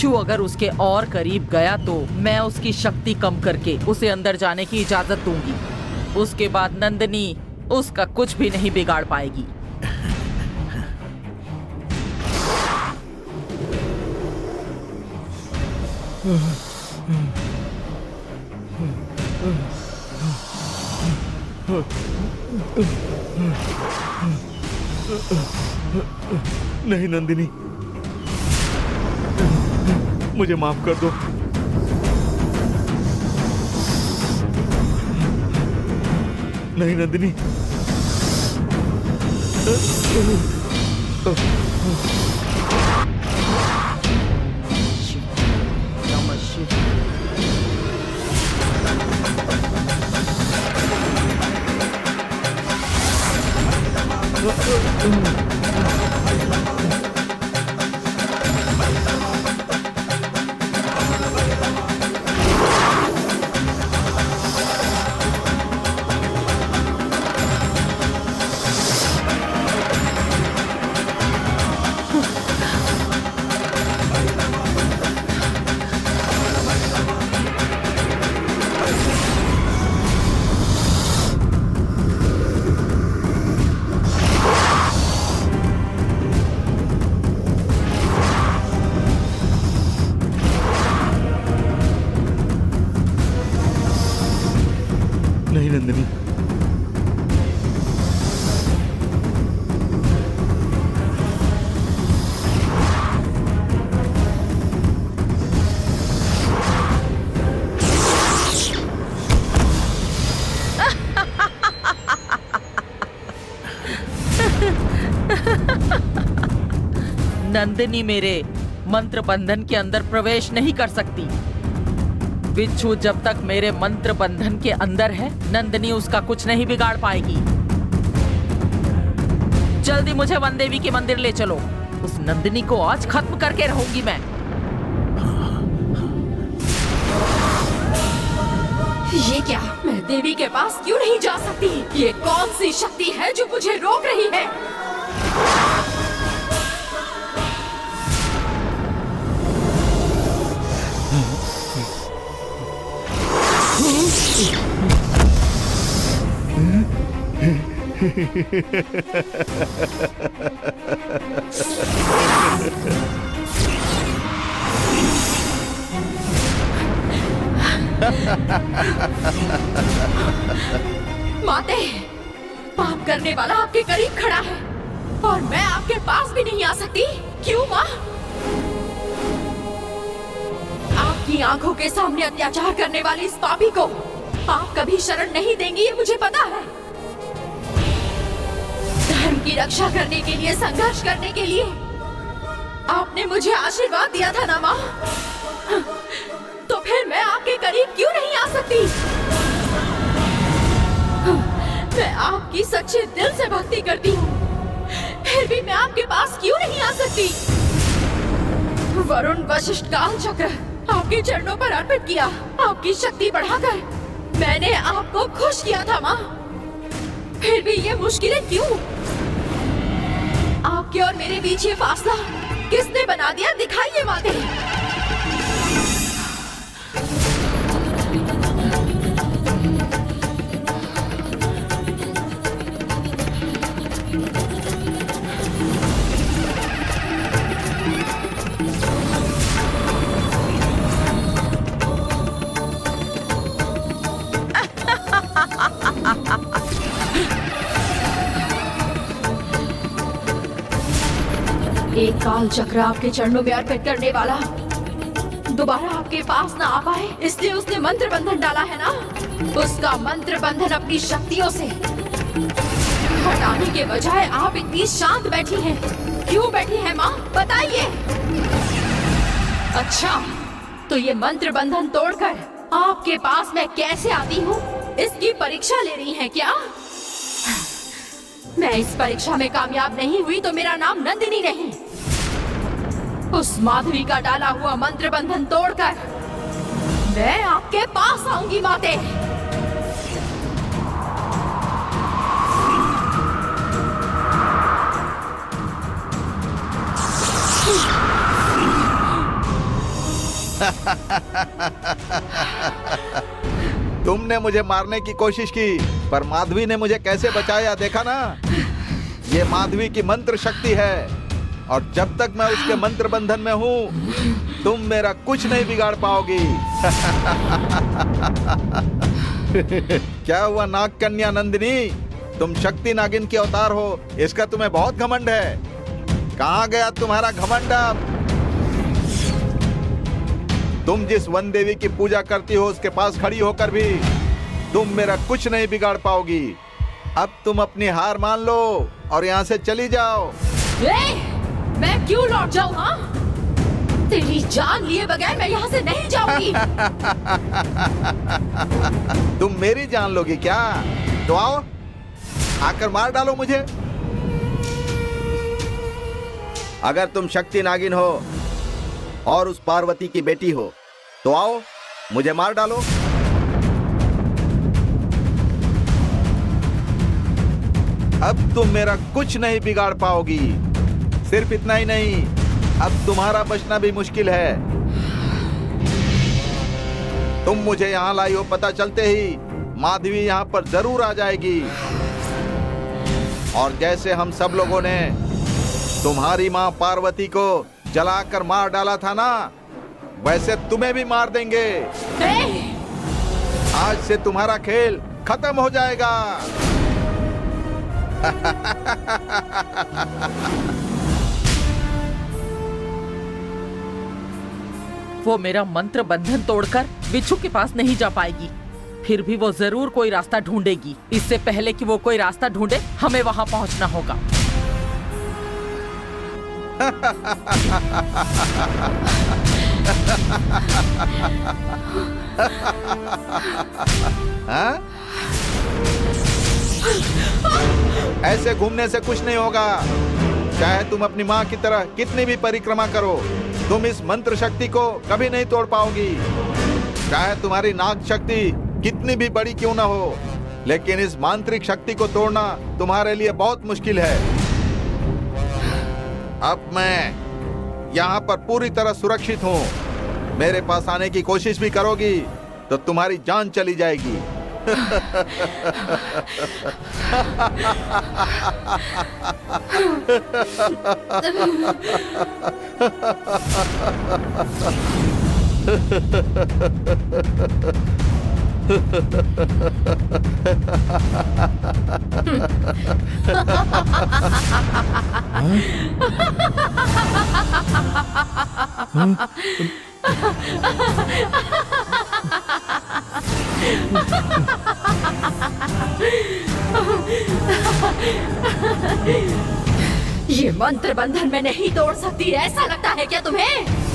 बिच्छू अगर उसके और करीब गया तो मैं उसकी शक्ति कम करके उसे अंदर जाने की इजाजत दूंगी। उसके बाद नंदिनी उसका कुछ भी नहीं बिगाड़ पाएगी। नहीं नंदिनी, मुझे माफ कर दो। नहीं नंदिनी। नहीं नंदिनी। नंदिनी मेरे मंत्र बंधन के अंदर प्रवेश नहीं कर सकती। बिच्छू जब तक मेरे मंत्र बंधन के अंदर है, नंदिनी उसका कुछ नहीं बिगाड़ पाएगी। जल्दी मुझे वन देवी के मंदिर ले चलो। उस नंदिनी को आज खत्म करके रहूंगी मैं। ये क्या? मैं देवी के पास क्यों नहीं जा सकती? ये कौन सी शक्ति है जो मुझे रोक रही है? माते, पाप करने वाला आपके करीब खड़ा है और मैं आपके पास भी नहीं आ सकती। क्यों माँ? आपकी आंखों के सामने अत्याचार करने वाली इस पापी को आप कभी शरण नहीं देंगी, ये मुझे पता है। धर्म की रक्षा करने के लिए, संघर्ष करने के लिए आपने मुझे आशीर्वाद दिया था ना माँ? तो फिर मैं आपके करीब क्यों नहीं आ सकती? मैं आपकी सच्चे दिल से भक्ति करती हूँ, फिर भी मैं आपके पास क्यों नहीं आ सकती? वरुण वशिष्ठ काल चक्र आपके चरणों पर अर्पित किया, आपकी शक्ति बढ़ाकर मैंने आपको खुश किया था माँ। फिर भी ये मुश्किलें क्यों? आपके और मेरे बीच ये फासला किसने बना दिया? दिखाइए माते। एक काल चक्र आपके चरणों में अर्पित करने वाला दोबारा आपके पास ना आ पाए, इसलिए उसने मंत्र बंधन डाला है ना? उसका मंत्र बंधन अपनी शक्तियों से हटाने के बजाय आप इतनी शांत बैठी हैं। क्यों बैठी हैं माँ? बताइए। अच्छा, तो ये मंत्र बंधन तोड़कर आपके पास मैं कैसे आती हूँ, इसकी परीक्षा ले रही हैं क्या? मैं इस परीक्षा में कामयाब नहीं हुई तो मेरा नाम नंदिनी नहीं। उस माधुरी का डाला हुआ मंत्र बंधन तोड़कर मैं आपके पास आऊंगी माते। तुमने मुझे मारने की कोशिश की, पर माधवी ने मुझे कैसे बचाया देखा ना। ये माधवी की मंत्र शक्ति है, और जब तक मैं उसके मंत्र बंधन में हूँ, तुम मेरा कुछ नहीं बिगाड़ पाओगी। क्या हुआ नाग कन्या नंदिनी, तुम शक्ति नागिन के अवतार हो, इसका तुम्हें बहुत घमंड है। कहाँ गया तुम्हारा घमंड अब? तुम जिस वन देवी की पूजा करती हो उसके पास खड़ी होकर भी तुम मेरा कुछ नहीं बिगाड़ पाओगी। अब तुम अपनी हार मान लो और यहाँ से चली जाओ। मैं क्यों लौट जाऊँ? हाँ, तेरी जान लिए बगैर मैं यहाँ से नहीं जाऊंगी। तुम मेरी जान लोगी क्या? तो आओ, आकर मार डालो मुझे। अगर तुम शक्ति नागिन हो और उस पार्वती की बेटी हो तो आओ, मुझे मार डालो। अब तुम मेरा कुछ नहीं बिगाड़ पाओगी। सिर्फ इतना ही नहीं, अब तुम्हारा बचना भी मुश्किल है। तुम मुझे यहाँ लाई हो, पता चलते ही माधवी यहाँ पर जरूर आ जाएगी। और जैसे हम सब लोगों ने तुम्हारी माँ पार्वती को जलाकर मार डाला था ना, वैसे तुम्हें भी मार देंगे। आज से तुम्हारा खेल खत्म हो जाएगा। वो मेरा मंत्र बंधन तोड़कर बिच्छू के पास नहीं जा पाएगी। फिर भी वो जरूर कोई रास्ता ढूंढेगी। इससे पहले कि वो कोई रास्ता ढूंढे, हमें वहां पहुंचना होगा। हाँ? ऐसे घूमने से कुछ नहीं होगा। चाहे तुम अपनी माँ की तरह कितनी भी परिक्रमा करो, तुम इस मंत्र शक्ति को कभी नहीं तोड़ पाओगी। चाहे तुम्हारी नाग शक्ति कितनी भी बड़ी क्यों ना हो, लेकिन इस मांत्रिक शक्ति को तोड़ना तुम्हारे लिए बहुत मुश्किल है। अब मैं यहाँ पर पूरी तरह सुरक्षित हूँ। मेरे पास आने की कोशिश भी करोगी तो तुम्हारी जान चली जाएगी। ये मंत्र बंधन में नहीं तोड़ सकती, ऐसा लगता है क्या तुम्हें?